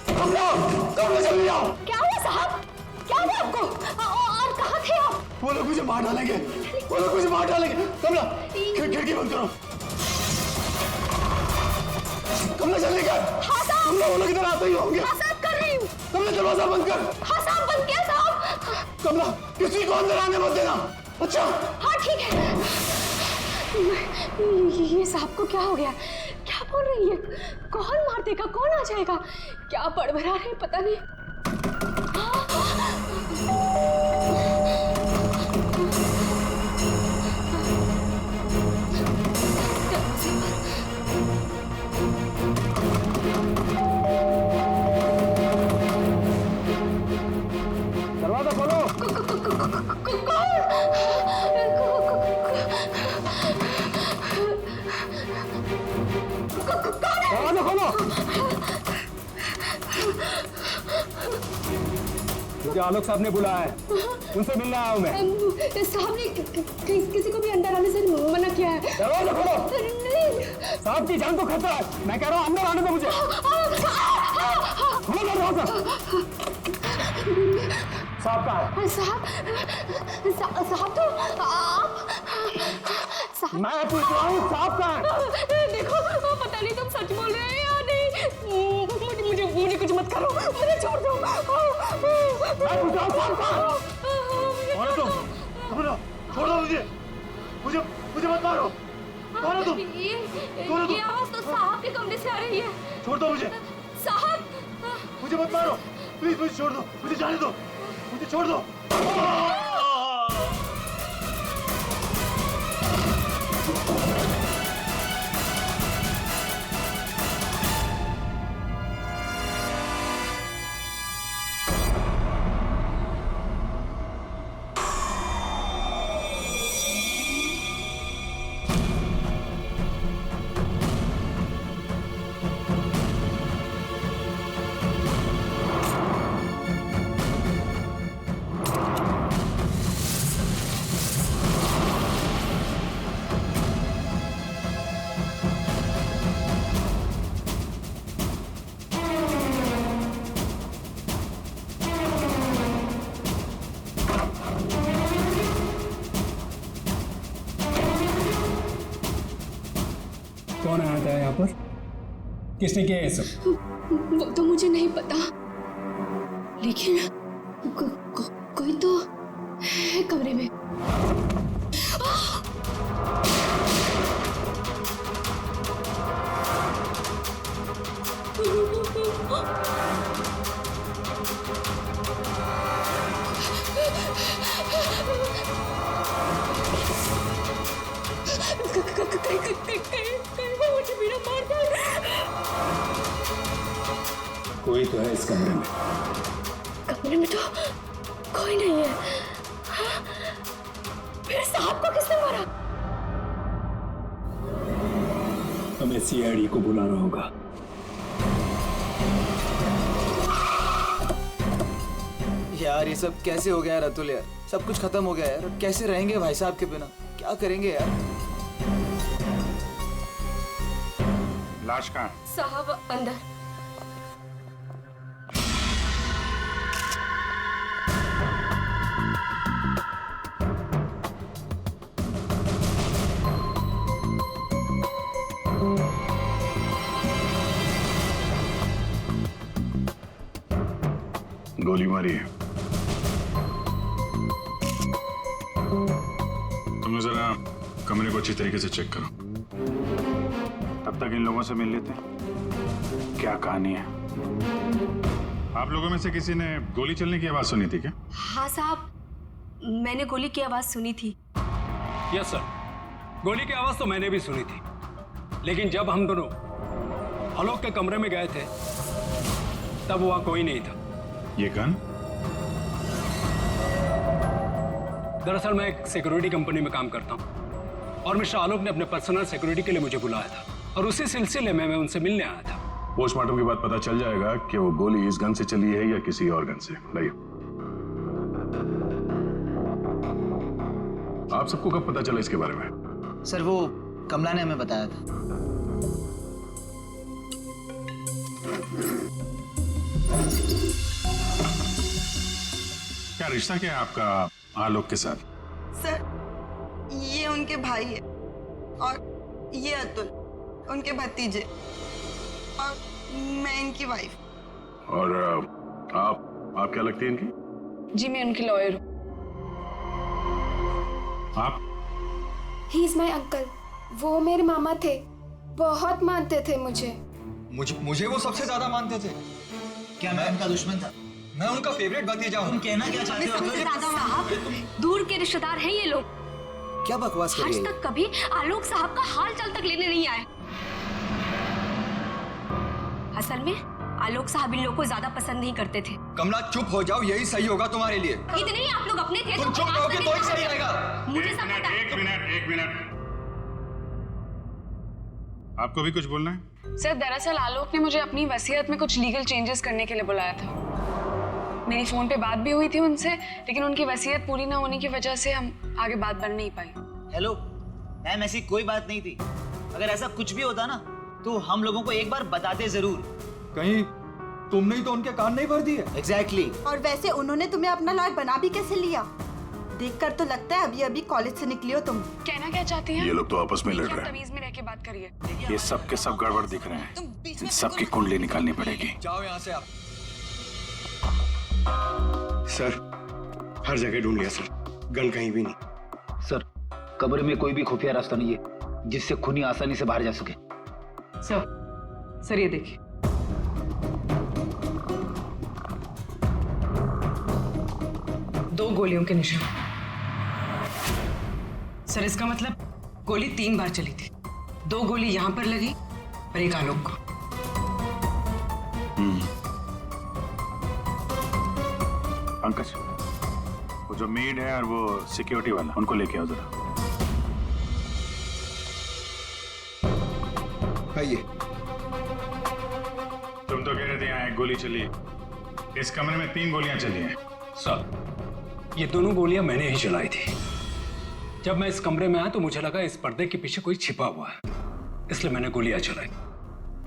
कमला, कमला जल्दी आओ। क्या हुआ साहब? क्या हुआ आपको? और कहाँ थे आप? वो लोग मुझे मार डालेंगे, वो लोग मुझे मार डालेंगे। कमला, खिड़की बंद करो। कमला जल्दी कर। हाँ साहब। कमला, वो लोग इधर आते ही होंगे। हाँ साहब, कर रही हूँ। कमला दरवाजा बंद कर। हाँ साहब, बंद किया साहब। कमला, किसी को अंदर आने मत देना। अच्छा? हाँ ठीक है। ये साहब को क्या हो गया? क्या बोल रही है? कौन मार देगा? कौन आ जाएगा? क्या बड़बड़ा रहे पता नहीं। दरवाजा खोलो। दरवाजा खोलो। मुझे आलोक साहब ने बुलाया है, उनसे मिलने आया हूँ मैं। साहब ने किसी को भी अंदर आने से मना किया है। दरवाजा खोलो। नहीं। साहब की जान को खतरा है, मैं कह रहा हूँ अंदर आने दो मुझे। खोलो दरवाजा। साहब कहाँ है? साहब तो आप साहब। मैं पूछ रहा हूँ साहब कहाँ है? देखो, पता नहीं तुम सच बोल रहे हैं या नहीं। मुझे कुछ मत करो, मुझे छोड़ दो। मैं पूछ रहा हूँ साहब कहाँ है? कौन है तुम? छोड़ दो मुझे, मुझे मत मारो। कौन है तुम? ये आवाज तो साहब के कमरे से आ रही है। छोड़ दो मुझे। साहब, मुझे मत मारो, प्लीज मुझे छोड़ दो, मुझे जाने दो, मुझे छोड़ दो। कौन आया था यहाँ पर? किसने किया ये सब? वो तो मुझे नहीं पता, लेकिन कोई तो है कमरे में। कोई तो है इस कमरे में। कमरे में तो कोई नहीं है। हाँ? फिर साहब को किसने मारा? हमें सीआईडी को बुलाना होगा। यार ये सब कैसे हो गया यार अतुल? यार सब कुछ खत्म हो गया यार, अब कैसे रहेंगे भाई साहब के बिना? क्या करेंगे यार? लाश कहाँ? साहब अंदर। गोली मारी है। तुम जरा कमरे को अच्छी तरीके से चेक करो। तब तक इन लोगों से मिल लेते हैं। क्या कहानी है? आप लोगों में से किसी ने गोली चलने की आवाज सुनी थी क्या? हाँ साहब, मैंने गोली की आवाज सुनी थी। यस सर, गोली की आवाज तो मैंने भी सुनी थी, लेकिन जब हम दोनों आलोक के कमरे में गए थे तब वहां कोई नहीं था। ये गन? दरअसल मैं एक सिक्योरिटी कंपनी में काम करता हूं और मिस्टर आलोक ने अपने पर्सनल सिक्योरिटी के लिए मुझे बुलाया था और उसी सिलसिले में मैं उनसे मिलने आया था। पोस्टमार्टम के बाद पता चल जाएगा कि वो गोली इस गन से चली है या किसी और गन से। लाइए। आप सबको कब पता चला इसके बारे में? सर वो कमला ने हमें बताया था। क्या रिश्ता क्या है आपका आलोक के साथ? सर, ये उनके भाई है और ये अतुल उनके भतीजे और मैं इनकी वाइफ। और आप क्या लगती हैं इनकी? जी मैं उनकी लॉयर हूँ। आप? He is my uncle. वो मेरे मामा थे, बहुत मानते थे मुझे। मुझे वो सबसे ज्यादा मानते थे। क्या मैं उनका दुश्मन था? मैं उनका फेवरेट भतीजा हूँ। तुम कहना क्या चाहते हो? साहब दूर के रिश्तेदार हैं ये लोग। क्या बकवास कर आज रही है? तक कभी आलोक साहब का हाल चाल तक लेने नहीं आए। असल में आलोक साहब इन लोगों को ज्यादा पसंद नहीं करते थे। कमला चुप हो जाओ, यही सही होगा तुम्हारे लिए। इतने ही आप लोग अपने थे। तुम चुप रहोगे तो ही सही रहेगा। मुझे सब पता है। एक मिनट। आपको भी कुछ बोलना है? सर दरअसल आलोक ने मुझे अपनी वसीयत में कुछ लीगल चेंजेस करने के लिए बुलाया था। मेरी फोन पे बात भी हुई थी उनसे, लेकिन उनकी वसीयत पूरी ना होने की वजह से हम आगे बात बढ़ नहीं पाई। हेलो मैम, ऐसी कोई बात नहीं थी। अगर ऐसा कुछ भी होता ना तो हम लोगों को एक बार बताते जरूर। कहीं तुमने ही तो उनके कान नहीं भर दिए। एग्जैक्टली। और वैसे उन्होंने तुम्हें अपना लॉयर बना भी कैसे लिया? देखकर तो लगता है अभी अभी कॉलेज से निकली हो तुम। कहना क्या चाहती हैं? ये लोग तो आपस में लड़ रहे हैं। तमीज में रह के बात करिए। ये सब के सब गड़बड़ दिख रहे हैं। इन सबकी कुंडली निकालनी पड़ेगी। जाओ यहाँ से आप। सर, हर जगह ढूंढ लिया सर, गन कहीं भी नहीं। सर, कब्र में कोई भी खुफिया रास्ता नहीं है जिससे खूनी आसानी से बाहर जा सके। सर ये देखिए। दो गोलियों के निशान। सर इसका मतलब गोली 3 बार चली थी। 2 गोली यहाँ पर लगी और एक आलोक को। पंकज, वो जो मेड है और वो सिक्योरिटी वाला, उनको लेके आओ जरा। आइए। तुम तो कह रहे थे यहाँ 1 गोली चली है। इस कमरे में 3 गोलियां चली हैं। सर ये दोनों गोलियां मैंने ही चलाई थी। जब मैं इस कमरे में आया तो मुझे लगा इस पर्दे के पीछे कोई छिपा हुआ है, इसलिए मैंने गोलियां चलाई।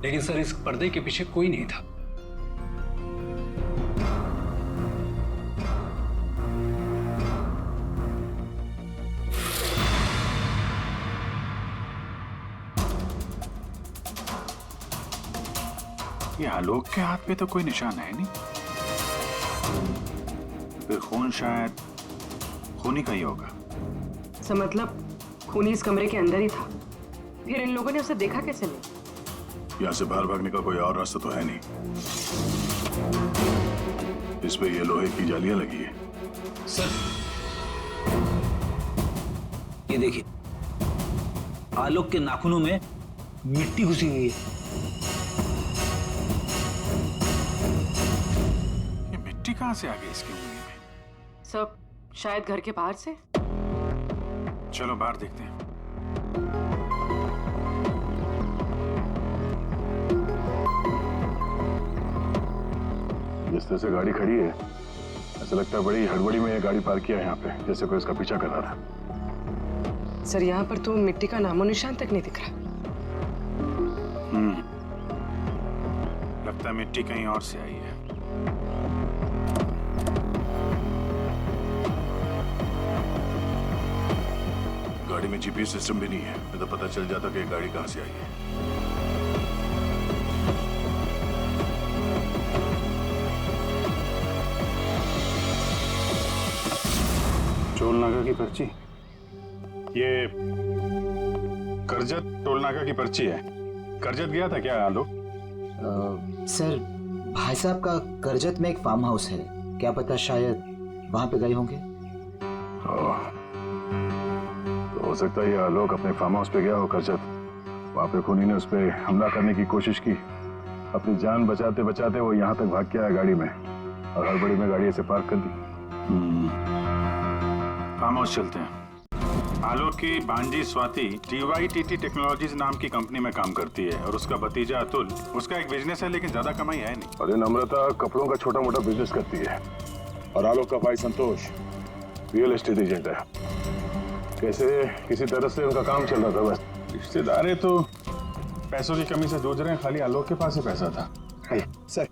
लेकिन सर इस पर्दे के पीछे कोई नहीं था। ये आलोक के हाथ पे तो कोई निशान है नहीं। फिर खून शायद खूनी का ही होगा। सर मतलब खूनी इस कमरे के अंदर ही था, फिर इन लोगों ने उसे देखा कैसे नहीं? यहाँ से बाहर भागने का कोई और रास्ता तो है नहीं। इस पे ये लोहे की जालियां लगी है। सर ये देखिए, आलोक के नाखूनों में मिट्टी घुसी हुई है। ये मिट्टी कहाँ से आ गई इसकी उंगली में? सब शायद घर के बाहर से। चलो बाहर देखते हैं। जिस तरह से गाड़ी खड़ी है, ऐसा लगता है बड़ी हड़बड़ी में ये गाड़ी पार्क किया है यहाँ पे, जैसे कोई इसका पीछा कर रहा था। सर यहाँ पर तो मिट्टी का नामो निशान तक नहीं दिख रहा। लगता है मिट्टी कहीं और से आई है। गाड़ी में जीपीएस सिस्टम भी नहीं है, नहीं तो पता चल जाता कि गाड़ी कहां से आई है। टोल नाका की पर्ची, ये करजत टोल नाका की पर्ची है। करजत गया था क्या आलोक? सर, भाई साहब का करजत में एक फार्म हाउस है, क्या पता शायद वहां पे गए होंगे। तो हो सकता है ये आलोक अपने फार्म हाउस पे गया हो करजत। वहां पे खूनी ने उस पर हमला करने की कोशिश की। अपनी जान बचाते बचाते वो यहाँ तक भाग के आया गाड़ी में, और हड़बड़ी में गाड़ी ऐसे पार्क कर दी। फार्म हाउस चलते हैं। आलोक की भांजी स्वाति DYTT टेक्नोलॉजीज नाम की कंपनी में काम करती है, और उसका भतीजा अतुल, उसका एक बिजनेस है लेकिन ज्यादा कमाई है नहीं। और नम्रता कपड़ों का छोटा मोटा बिजनेस करती है, और आलोक का भाई संतोष रियल एस्टेट एजेंट है। कैसे किसी तरह से उनका काम चल रहा था बस। रिश्तेदार है तो पैसों की कमी से जूझ रहे हैं, खाली आलोक के पास ही पैसा था। सर,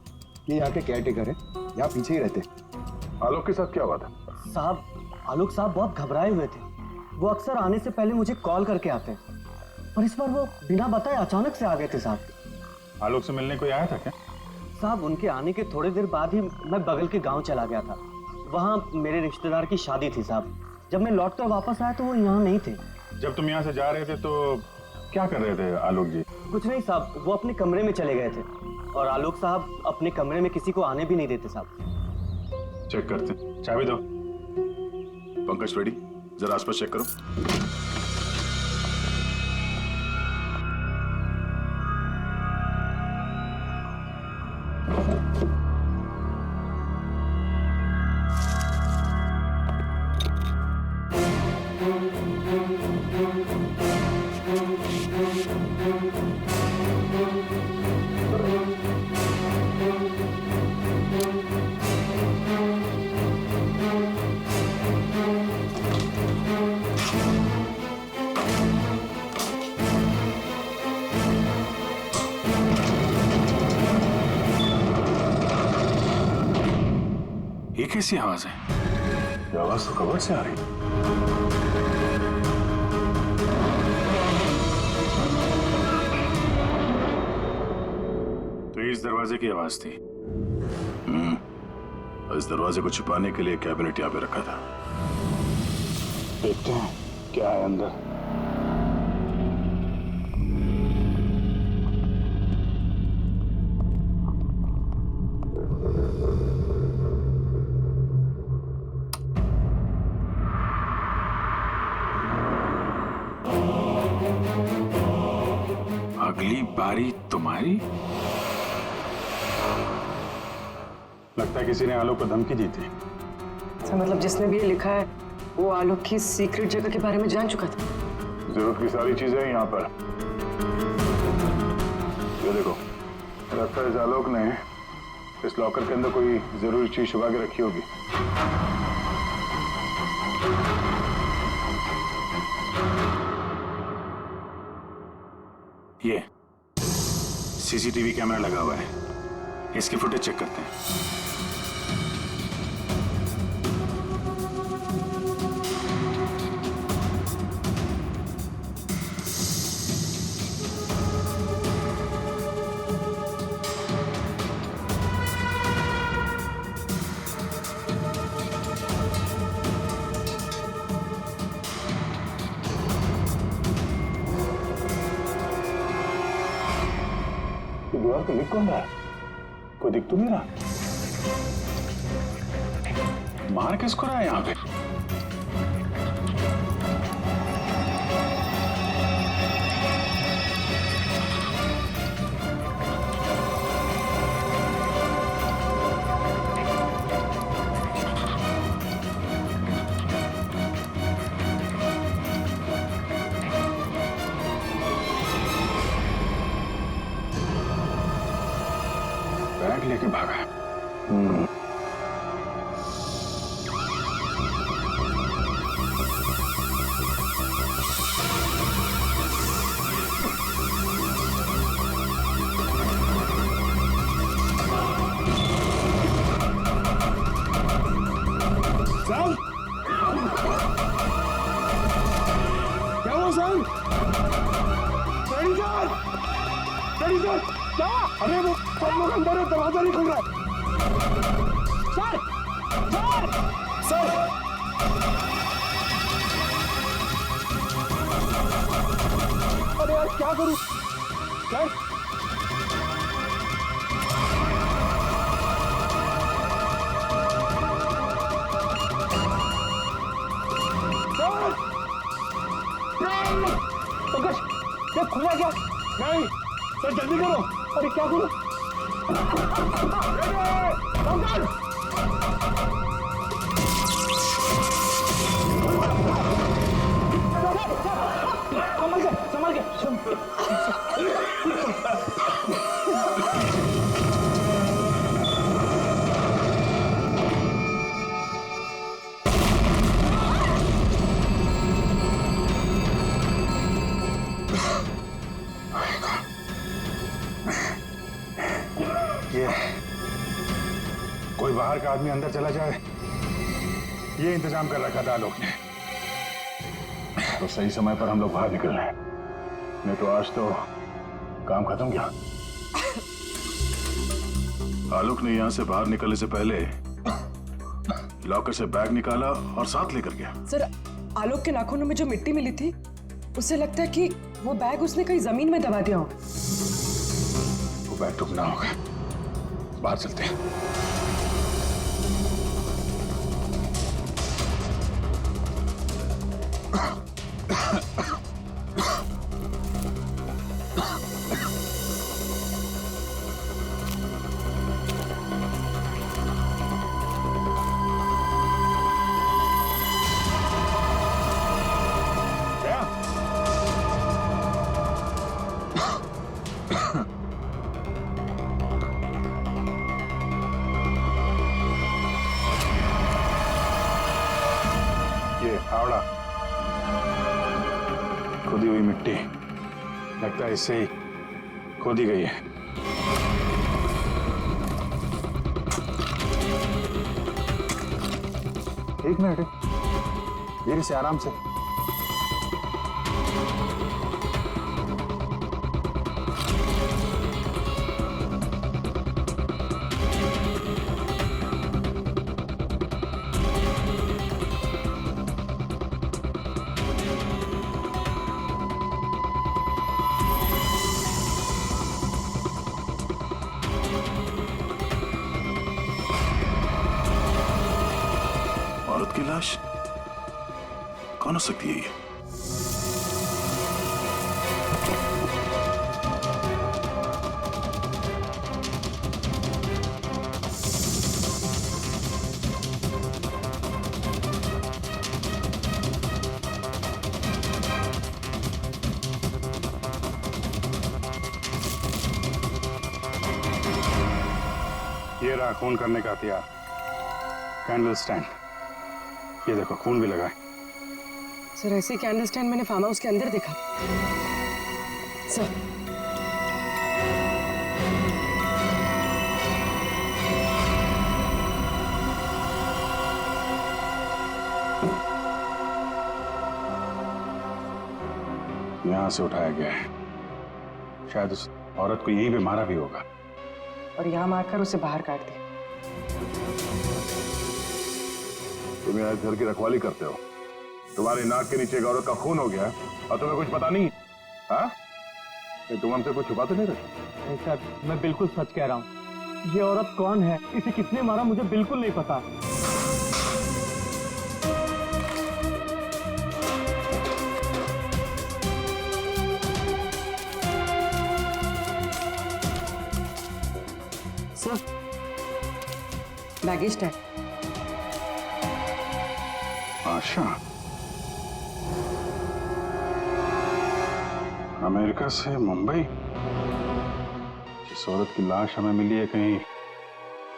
ये यहाँ के केयर टेकर है, यहाँ पीछे ही रहते। आलोक के साथ क्या हुआ था? साहब, आलोक साहब बहुत घबराए हुए थे। वो अक्सर आने से पहले मुझे कॉल करके आते, पर इस बार वो बिना बताए अचानक से आ गए थे साहब। आलोक से मिलने कोई आया था क्या? साहब, उनके आने के थोड़ी देर बाद ही मैं बगल के गांव चला गया था। वहाँ मेरे रिश्तेदार की शादी थी साहब। जब मैं लौटकर वापस आया तो वो यहाँ नहीं थे। जब तुम यहाँ से जा रहे थे तो क्या कर रहे थे आलोक जी? कुछ नहीं साहब, वो अपने कमरे में चले गए थे और आलोक साहब अपने कमरे में किसी को आने भी नहीं देते साहब। चेक करते, चाबी दो। पंकज रेडी, जरा आसपास चेक करो। ये कैसी आवाज है? ये आवाज तो कबर्ड से आ रही। तो इस दरवाजे की आवाज थी। इस दरवाजे को छुपाने के लिए कैबिनेट यहाँ पे रखा था। देखते हैं क्या है अंदर। अगली बारी तुम्हारी। लगता है किसी ने आलोक को धमकी दी थी। मतलब जिसने भी ये लिखा है वो आलोक की सीक्रेट जगह के बारे में जान चुका था। जरूरत की सारी चीजें हैं यहाँ पर। ये देखो, लगता है इस आलोक ने इस लॉकर के अंदर कोई जरूरी चीज छुपा के रखी होगी। ये सीसीटीवी कैमरा लगा हुआ है, इसकी फुटेज चेक करते हैं। दीवार को लिख कौन रहा है? कोई दिख तो नहीं रहा। मार किसको रहा है यहाँ पे? बैग लेके भागा है। साल? क्या हुआ साल? Daddy sir! Daddy sir! क्या? अरे वो सब लोग अंदर है, दरवाजा नहीं खुल रहा है। सर! सर! सर! अरे यार क्या करूं? सर! पंकज, क्या खुला क्या? नहीं, सर जल्दी करो। अरे क्या करो? पंकज! संभल के। कोई बाहर का आदमी अंदर चला जाए ये इंतजाम कर रखा था आलोक ने, तो सही समय पर हम लोग बाहर निकल रहे हैं, नहीं तो आज तो काम खत्म गया। आलोक ने यहां से बाहर निकलने से पहले लॉकर से बैग निकाला और साथ लेकर गया। सर, आलोक के नाखूनों में जो मिट्टी मिली थी, उससे लगता है कि वो बैग उसने कहीं जमीन में दबा दिया हो। वो बैग टूटना होगा, बाहर चलते हैं। हावड़ा, खुदी हुई मिट्टी, लगता है इससे ही खोदी गई है। एक मिनट, धीरे से, आराम से। औरत की लाश कौन हो सकती है ये? ये रहा खून करने का हथियार, कैंडल स्टैंड। ये देखो, खून भी लगा है। सर, ऐसे कैंडल स्टैंड मैंने फार्म हाउस के अंदर देखा। सर, यहां से उठाया गया है, शायद उस औरत को यहीं पे मारा भी होगा और यहाँ मारकर उसे बाहर काट दिया। तुम यहाँ घर की रखवाली करते हो, तुम्हारी नाक के नीचे एक औरत का खून हो गया और तुम्हें कुछ पता नहीं? हाँ, तुम हमसे कुछ छुपा तो नहीं रहे? सर, मैं बिल्कुल सच कह रहा हूँ। ये औरत कौन है, इसे किसने मारा, मुझे बिल्कुल नहीं पता। Sir, baggage tag. Asha, America से मुंबई। जिस औरत की लाश हमें मिली है, कहीं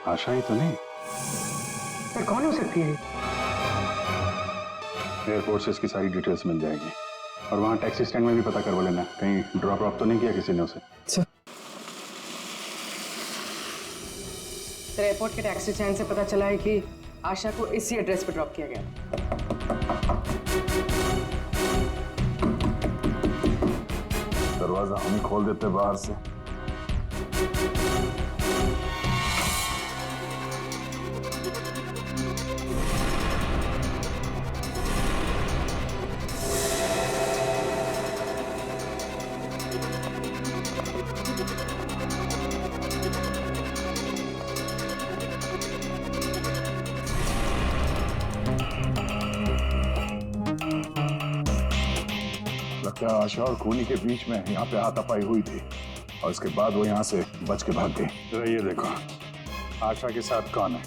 आशा ही तो नहीं? सर, कौन हो सकती है? एयरपोर्ट से इसकी सारी डिटेल्स मिल जाएगी और वहां टैक्सी स्टैंड में भी पता करवा लेना, कहीं ड्रॉप ऑफ तो नहीं किया किसी ने उसे। सर, एयरपोर्ट के टैक्सी स्टैंड से पता चला है कि आशा को इसी एड्रेस पर ड्रॉप किया गया। दरवाजा हम ही खोल देते बाहर से। लगता है आशा और खूनी के बीच में यहाँ पे हाथापाई हुई थी और इसके बाद वो यहाँ से बच के भाग गई। जरा ये देखो, आशा के साथ कौन है?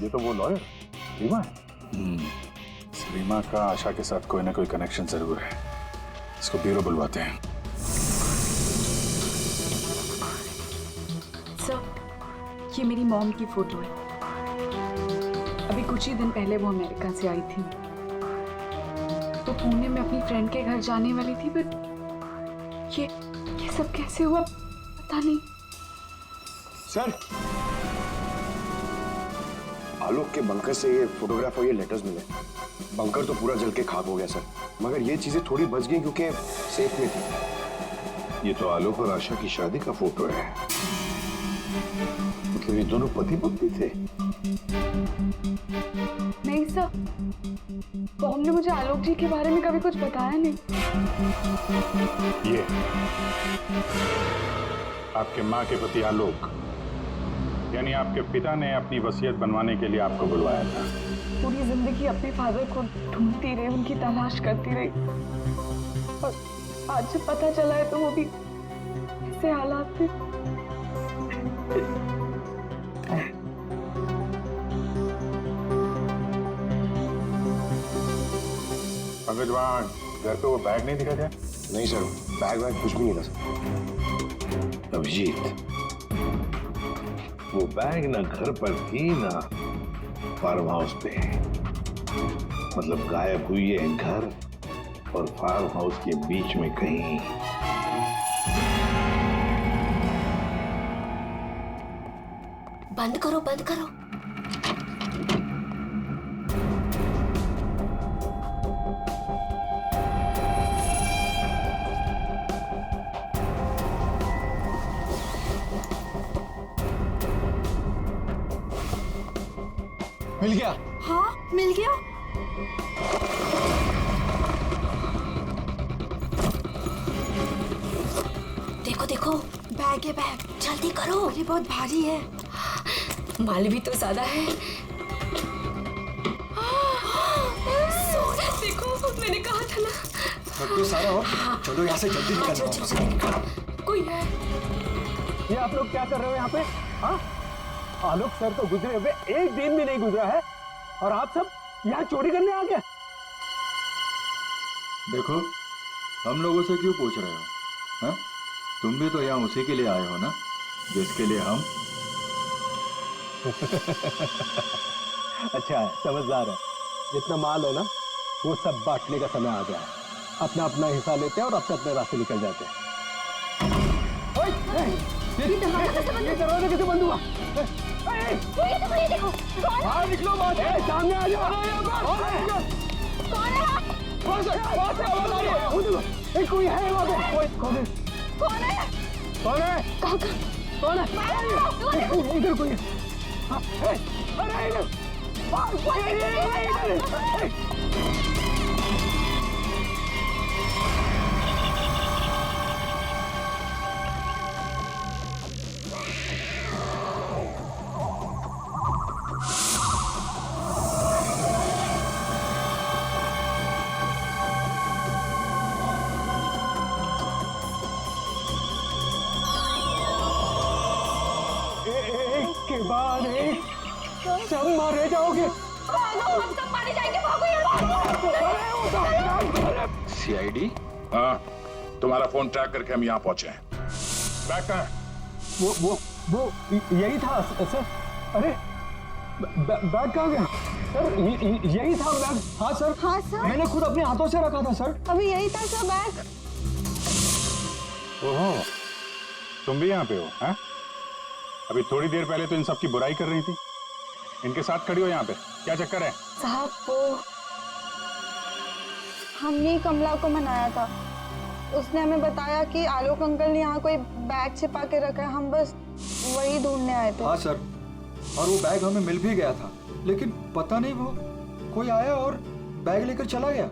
ये तो वो लॉयर रीमा है। रीमा का आशा के साथ कोई ना कोई कनेक्शन जरूर है। इसको ब्यूरो बुलवाते हैं। सर, ये मेरी मॉम की फोटो है। अभी कुछ ही दिन पहले वो अमेरिका से आई थी, तो पुणे में अपनी फ्रेंड के घर जाने वाली थी, बट ये सब कैसे हुआ पता नहीं। सर, आलोक के बंकर से ये फोटोग्राफ और ये लेटर्स मिले। बंकर तो पूरा जल के खाक हो गया सर, मगर ये चीजें थोड़ी बच गई क्योंकि सेफ में थी। ये तो आलोक और आशा की शादी का फोटो है। मतलब ये दोनों पति पत्नी थे? नहीं सर, बॉम ने मुझे आलोक जी के बारे में कभी कुछ बताया नहीं। ये आपके माँ के पति आलोक, यानी आपके पिता ने अपनी वसीयत बनवाने के लिए आपको बुलवाया था। पूरी जिंदगी अपने फादर को ढूंढती रही, उनकी तलाश करती रही, और आज जब पता चला है तो वो भी ऐसे हालात में। पंकज, वहाँ घर पे वो बैग नहीं दिखा था? नहीं सर, बैग वैग कुछ भी नहीं था सर। अभिजीत, वो बैग ना घर पर थी ना फार्म हाउस पे। मतलब गायब हुई है घर और फार्म हाउस के बीच में कहीं। बंद करो, बंद करो। मिल गया? हाँ, मिल गया। देखो देखो, बैग है बैग, जल्दी करो। ये बहुत भारी है, माल भी तो ज्यादा है। देखो, मैंने कहा था ना। सब कुछ सारा हो, चलो यहाँ से जल्दी निकलो। कोई है? ये आप लोग क्या कर रहे हो यहाँ पे? हाँ, आलोक सर तो गुजरे हुए एक दिन भी नहीं गुजरा है और आप सब यहाँ चोरी करने आ गए। देखो, हम लोगों से क्यों पूछ रहे हो? हाँ? तुम भी तो यहाँ उसी के लिए आए हो ना, जिसके लिए हम। अच्छा है, समझदार है। जितना माल है ना, वो सब बांटने का समय आ गया है। अपना अपना हिस्सा लेते हैं और अपने अपने रास्ते निकल जाते हैं। ये दरवाजा कैसे बंद हुआ? ये देखो, बाहर निकलो, बाहर सामने आ जाओ। कौन है? कोई है वहाँ पे? कौन है? कौन है? कौन है? कहाँ कौन है? इधर कोई है। अरे इधर। के बाद एक सब मारे जाओगे। हम सब मारे जाएंगे, भागो यहाँ। सीआईडी? हाँ, तुम्हारा फोन ट्रैक करके हम यहाँ पहुंचे हैं। बैग कहाँ है? वो यही था सर। अरे बैग कहाँ गया? सर यही था बैग। हाँ सर। हाँ सर, मैंने खुद अपने हाथों से रखा था सर। अभी यही था सर बैग। ओहो, तुम भी यहाँ पे हो? हैं? अभी थोड़ी देर पहले तो इन सब की बुराई कर रही थी, इनके साथ खड़ी हो यहाँ पे, क्या चक्कर है? साहब, वो हमने कमला को मनाया था। उसने हमें बताया कि आलोक अंकल ने यहाँ कोई बैग छिपा के रखा है, हम बस वही ढूंढने आए थे। हाँ सर, और वो बैग हमें मिल भी गया था, लेकिन पता नहीं वो कोई आया और बैग लेकर चला गया।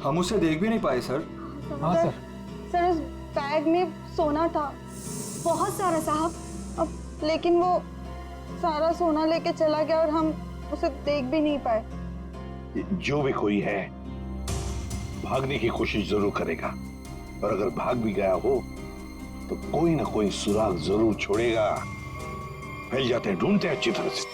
हम उसे देख भी नहीं पाए सर। हाँ सर। सर, उस बैग में सोना था, बहुत सारा साहब। अब लेकिन वो सारा सोना लेके चला गया और हम उसे देख भी नहीं पाए। जो भी कोई है, भागने की कोशिश जरूर करेगा, और अगर भाग भी गया हो तो कोई ना कोई सुराग जरूर छोड़ेगा। फैल जाते हैं, ढूंढते हैं अच्छी तरह से।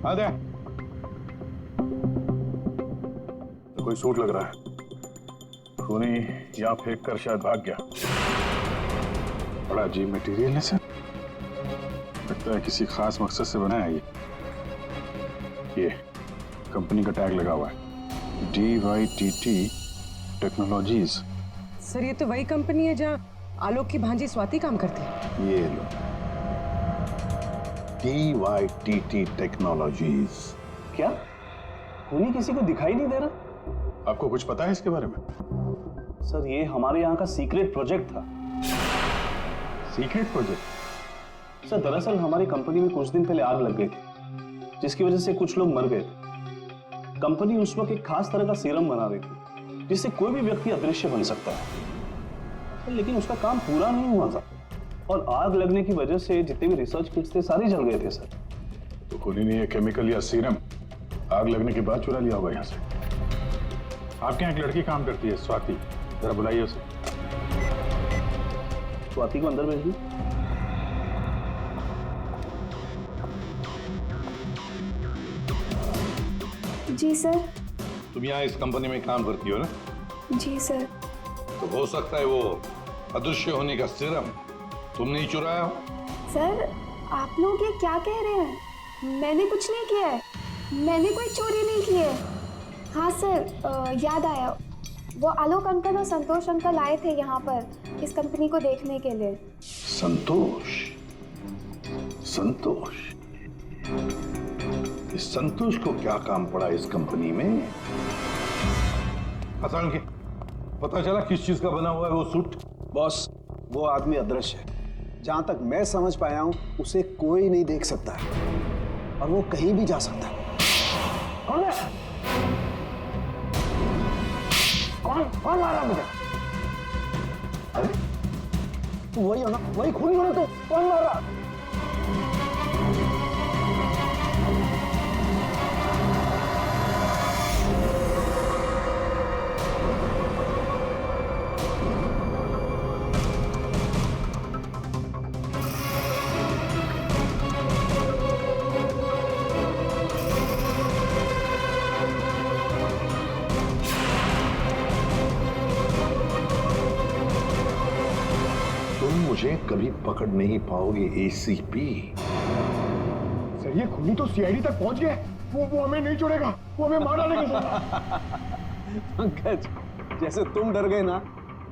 आदे, कोई सूट लग रहा है, खूनी यहाँ फेंक कर शायद भाग गया। बड़ा अजीब मटेरियल है सर। लगता है किसी खास मकसद से बना है ये कंपनी का टैग लगा हुआ है, DYTT टेक्नोलॉजीज। सर ये तो वही कंपनी है जहाँ आलोक की भांजी स्वाति काम करती है। ये लो, DYTT टेक्नोलॉजीज। क्या खूनी किसी को दिखाई नहीं दे रहा? आपको कुछ पता है इसके बारे में? सर ये हमारे यहाँ का सीक्रेट प्रोजेक्ट था। Secret project? सर दरअसल हमारी कंपनी में कुछ दिन पहले आग लग गई थी, जिसकी वजह से कुछ लोग मर गए थे। कंपनी उस वक्त एक खास तरह का सीरम बना रही थी, जिससे कोई भी व्यक्ति अदृश्य बन सकता है, लेकिन उसका काम पूरा नहीं हुआ था और आग लगने की वजह से जितने भी रिसर्च किट्स थे सारे जल गए थे। सर तो खूनी ने ये केमिकल या सीरम आग लगने के बाद चुरा लिया होगा यहाँ से। आपके यहाँ एक लड़की काम करती है, स्वाति, जरा बुलाइए उसे। स्वाति को अंदर भेज दी। जी सर। तुम यहाँ इस कंपनी में काम करती हो ना? जी सर। तो हो सकता है वो अदृश्य होने का सीरम तुमने ही चुराया हो। सर आप लोग ये क्या कह रहे हैं? मैंने कुछ नहीं किया है, मैंने कोई चोरी नहीं की है। हाँ सर, याद आया, वो आलोक अंकल और संतोष अंकल आए थे यहाँ पर इस कंपनी को देखने के लिए। संतोष? संतोष? इस संतोष को क्या काम पड़ा इस कंपनी में? हसन के पता चला किस चीज का बना हुआ है वो सूट? बॉस वो आदमी अदृश्य है, जहां तक मैं समझ पाया हूं उसे कोई नहीं देख सकता है और वो कहीं भी जा सकता है। कौन है? कौन मारा मुझे? अरे वही हो ना, वही खूनी हो ना, तो कौन मारा? मुझे कभी पकड़ नहीं पाओगे ACP। सर ये खूनी तो CID तक पहुंच गया, वो हमें नहीं छोड़ेगा, वो हमें मार डालेगा सर। पंकज जैसे तुम डर गए ना,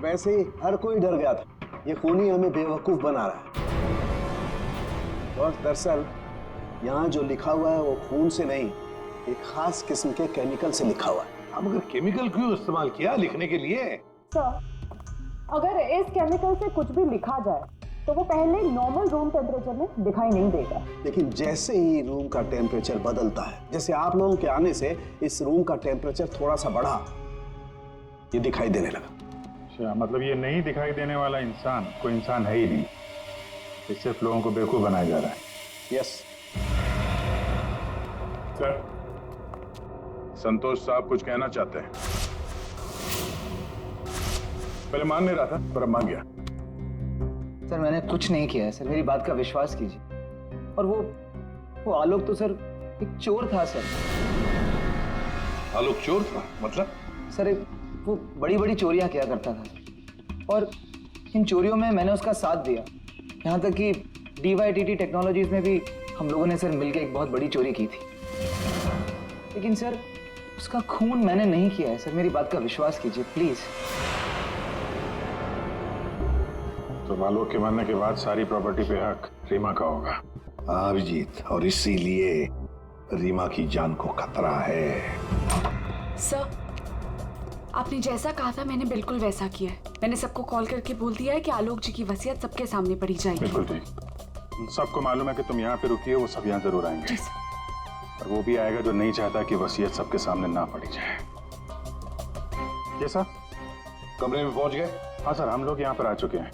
वैसे ही हर कोई डर गया था। ये खूनी हमें बेवकूफ बना रहा है। और दरअसल यहाँ जो लिखा हुआ है वो खून से नहीं, एक खास किस्म के केमिकल से लिखा हुआ है। अब अगर केमिकल क्यों इस्तेमाल किया लिखने के लिए? सर अगर इस केमिकल से कुछ भी लिखा जाए तो वो पहले नॉर्मल रूम टेम्परेचर में दिखाई नहीं देगा, लेकिन जैसे ही रूम का टेम्परेचर बदलता है, जैसे आप लोगों के आने से इस रूम का टेम्परेचर थोड़ा सा बढ़ा, ये दिखाई देने लगा। अच्छा, मतलब ये नहीं दिखाई देने वाला इंसान कोई इंसान है ही नहीं, ये सिर्फ लोगों को बेवकूफ बनाया जा रहा है। यस सर, संतोष साहब कुछ कहना चाहते हैं। पहले मान नहीं रहा था पर अब मान गया। सर मैंने कुछ नहीं किया है सर, मेरी बात का विश्वास कीजिए। और वो आलोक तो सर एक चोर था सर। आलोक चोर था? मतलब? सर वो बड़ी बड़ी चोरियां किया करता था और इन चोरियों में मैंने उसका साथ दिया। यहाँ तक कि DYTT टेक्नोलॉजीज में भी हम लोगों ने सर मिलकर एक बहुत बड़ी चोरी की थी, लेकिन सर उसका खून मैंने नहीं किया है सर, मेरी बात का विश्वास कीजिए प्लीज। तो आलोक के मरने के बाद सारी प्रॉपर्टी पे हक रीमा का होगा। अभिजीत, और इसीलिए रीमा की जान को खतरा है। सर आपने जैसा कहा था मैंने बिल्कुल वैसा किया है। मैंने सबको कॉल करके बोल दिया है कि आलोक जी की वसीयत सबके सामने पड़ी जाएगी। बिल्कुल ठीक, सबको मालूम है कि तुम यहाँ पे रुकी हो, वो सब यहाँ जरूर आएंगे। और वो भी आएगा जो नहीं चाहता कि वसीयत सबके सामने ना पड़ी जाए। ये सर कमरे में पहुंच गए? हाँ सर, हम लोग यहाँ पर आ चुके हैं।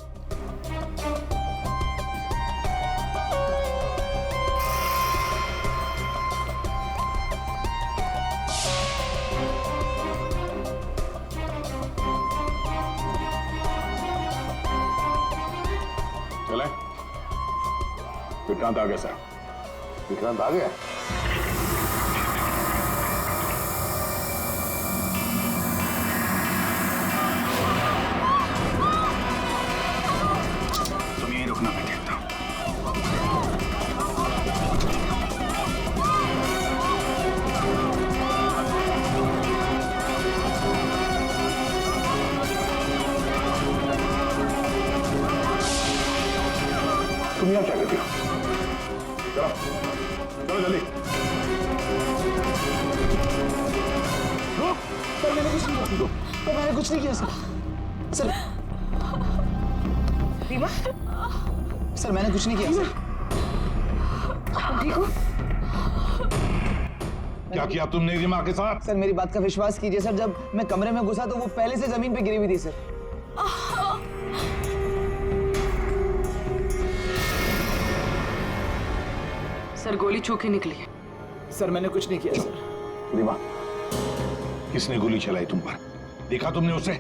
चले, विक्रांत आ गया सर। विक्रांत आ गया? तुम यहीं रुकना, मैं देखता हूँ। तुम यहाँ क्या करते हो? चलो चलो जल्दी। सर मैंने कुछ नहीं किया, मैंने कुछ नहीं किया सर। रीमा, सर मैंने कुछ नहीं किया सर। ठीक हो? क्या किया तुमने रीमा के साथ? सर मेरी बात का विश्वास कीजिए सर, जब मैं कमरे में घुसा तो वो पहले से जमीन पे गिरी हुई थी सर। सर गोली छू के निकली है। सर मैंने कुछ नहीं किया सर। रीमा, किसने गोली चलाई तुम पर? देखा तुमने उसे?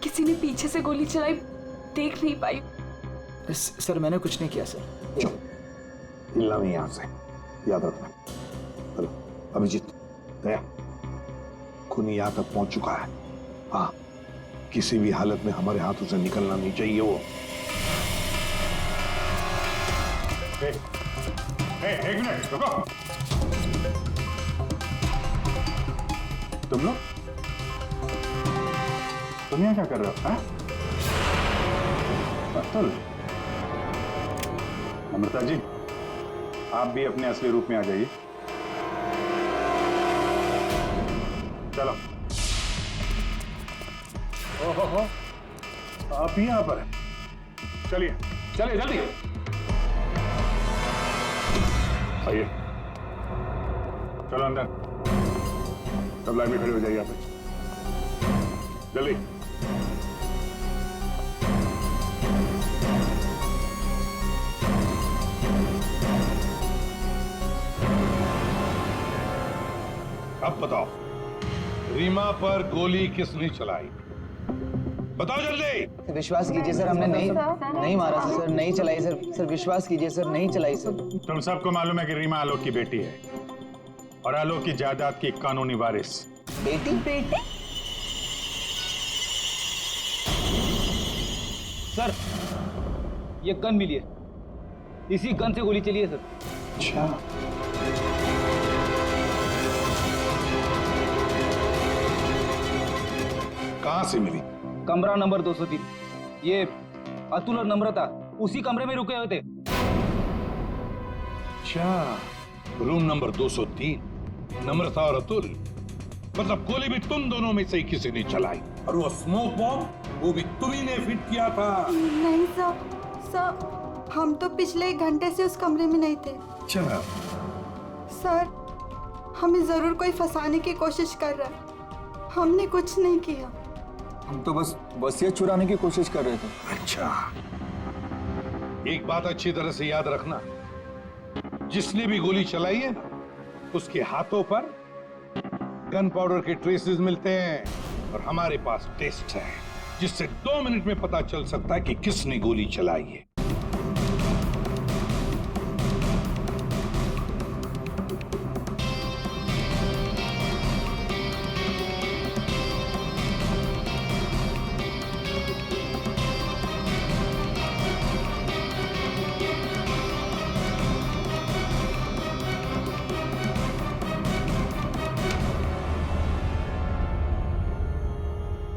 किसी ने पीछे से गोली चलाई, देख नहीं पाई। सर मैंने कुछ नहीं किया सर। हिलना नहीं यहां से, याद रखना। चलो अभिजीत, दया, खूनी यहां तक पहुंच चुका है। हाँ, किसी भी हालत में हमारे हाथों से निकलना नहीं चाहिए वो। एक मिनट रुको। तुम लोग यहाँ क्या कर रहे हो? अतुल, अमृता जी, आप भी अपने असली रूप में आ जाइए। चलो। ओहो, आप ही यहाँ पर हैं। चलिए चलिए जल्दी आइए। चलो अंदर, सब लाइन में खड़े हो जाइए यहाँ पे, जल्दी। अब बताओ, रीमा पर गोली किसने चलाई? बताओ जल्दी। विश्वास कीजिए सर, हमने नहीं मारा सर, नहीं चलाई सर। सर विश्वास कीजिए सर, नहीं चलाई सर। तुम सबको मालूम है कि रीमा आलोक की बेटी है और आलोक की जायदाद की कानूनी वारिस। बेटी? बेटी? सर ये गन मिली है, इसी गन से गोली चली है सर। अच्छा, कहां से मिली? कमरा नंबर 203। ये अतुल और नम्रता उसी कमरे में रुके हुए थे। अच्छा, रूम नंबर 203, नम्रता और अतुल। मतलब गोली भी तुम दोनों में से ही किसी ने चलाई, और वो स्मोक बॉम्ब वो भी तुम्ही ने फिट किया था। नहीं सर, हम तो पिछले 1 घंटे से उस कमरे में नहीं थे। चला सर, हमें जरूर कोई फंसाने की कोशिश कर रहा है। हमने कुछ नहीं किया। हम तो बस वसीयत चुराने की कोशिश कर रहे थे। अच्छा, एक बात अच्छी तरह से याद रखना, जिसने भी गोली चलाई है उसके हाथों पर गन पाउडर के ट्रेसेस मिलते हैं, और हमारे पास टेस्ट है जिससे 2 मिनट में पता चल सकता है कि किसने गोली चलाई है।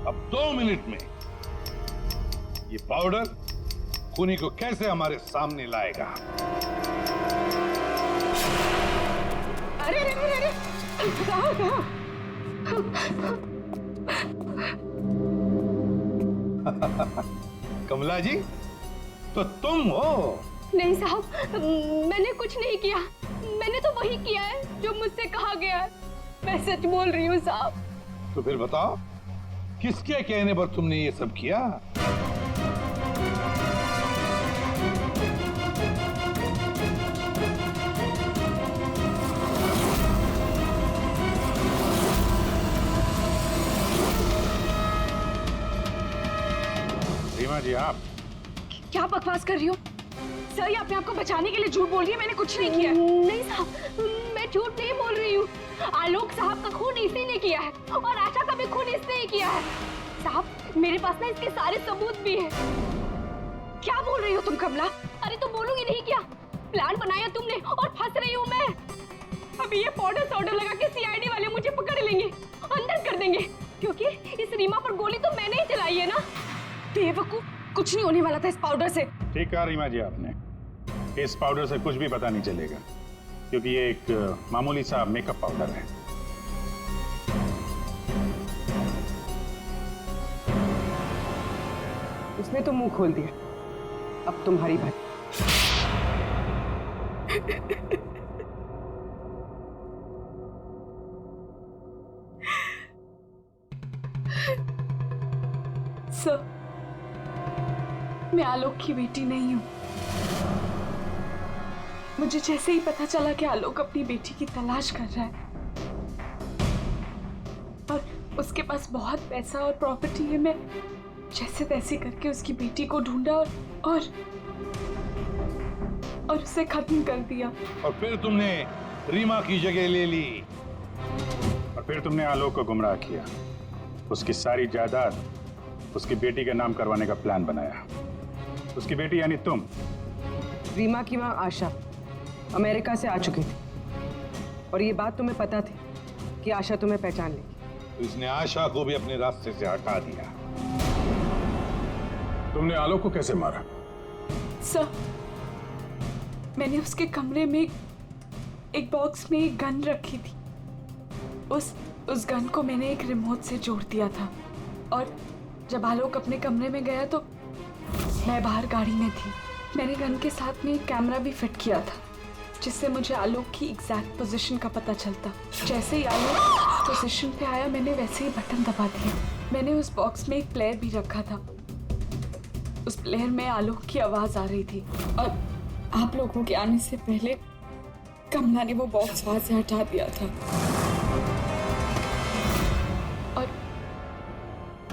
अब 2 मिनट में ये पाउडर खूनी को कैसे हमारे सामने लाएगा? अरे अरे अरे अरे, कहाँ कहाँ? कमला जी, तो तुम हो? नहीं साहब, मैंने कुछ नहीं किया। मैंने तो वही किया है जो मुझसे कहा गया है। मैं सच बोल रही हूँ साहब। तो फिर बताओ, किसके कहने पर तुमने ये सब किया? रीमा जी, आप क्या बकवास कर रही हो? सर ये अपने आप को बचाने के लिए झूठ बोल रही है, मैंने कुछ नहीं किया। नहीं साहब, मैं झूठ नहीं बोल रही हूँ। आलोक साहब का खून इसी ने किया है और आशा का भी खून इसने ही किया है। साहब, मेरे पास ना इसके सारे सबूत भी हैं। क्या बोल रही हो तुम कमला? अरे तो बोलूंगी नहीं क्या? प्लान बनाया तुमने और फंस रही हूँ मैं। अभी ये पाउडर लगा के सीआईडी वाले मुझे पकड़ लेंगे, अंदर कर देंगे, क्योंकि इस रीमा पर गोली तो मैंने ही चलाई है ना। बेवकूफ, कुछ नहीं होने वाला था इस पाउडर से। ठीक कहा रीमा जी आपने, इस पाउडर से कुछ भी पता नहीं चलेगा, क्योंकि ये एक मामूली सा मेकअप पाउडर है। उसने तो मुंह खोल दिया, अब तुम्हारी बात। सर, मैं आलोक की बेटी नहीं हूं। मुझे जैसे ही पता चला कि आलोक अपनी बेटी की तलाश कर रहा है और उसके पास बहुत पैसा और प्रॉपर्टी है, मैं जैसे तैसे करके उसकी बेटी को ढूंढा और उसे खत्म कर दिया। और फिर तुमने रीमा की जगह ले ली। और फिर तुमने आलोक को गुमराह किया, उसकी सारी जायदाद उसकी बेटी के नाम करवाने का प्लान बनाया। उसकी बेटी यानी तुम। रीमा की मां आशा अमेरिका से आ चुकी थी और ये बात तुम्हें पता थी कि आशा तुम्हें पहचान लेगी। तो इसने आशा को भी अपने रास्ते से हटा दिया। तुमने आलोक को कैसे मारा? सर, मैंने उसके कमरे में एक बॉक्स में एक गन रखी थी। उस गन को मैंने एक रिमोट से जोड़ दिया था और जब आलोक अपने कमरे में गया तो मैं बाहर गाड़ी में थी। मैंने गन के साथ में एक कैमरा भी फिट किया था जिससे मुझे आलोक की एग्जैक्ट पोजीशन का पता चलता। जैसे ही आलोक पोजीशन पे आया मैंने वैसे ही बटन दबा दिया। मैंने उस बॉक्स में एक प्लेयर भी रखा था। उस प्लेयर में आलोक की आवाज आ रही थी और आप लोगों के आने से पहले कमला ने वो बॉक्स वहां से हटा दिया था और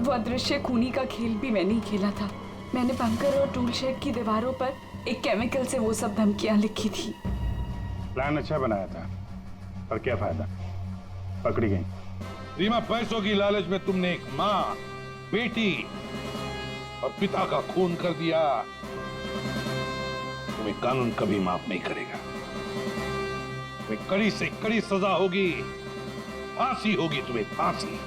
वो अदृश्य खूनी का खेल भी मैंने ही खेला था। मैंने बंकर और टूल शेड की दीवारों पर एक केमिकल से वो सब धमकियां लिखी थी। प्लान अच्छा बनाया था, पर क्या फायदा, पकड़ी गई। रीमा, पैसों की लालच में तुमने एक माँ, बेटी और पिता का खून कर दिया। तुम्हें कानून कभी माफ नहीं करेगा। तुम्हें कड़ी से कड़ी सजा होगी, फांसी होगी तुम्हें, फांसी।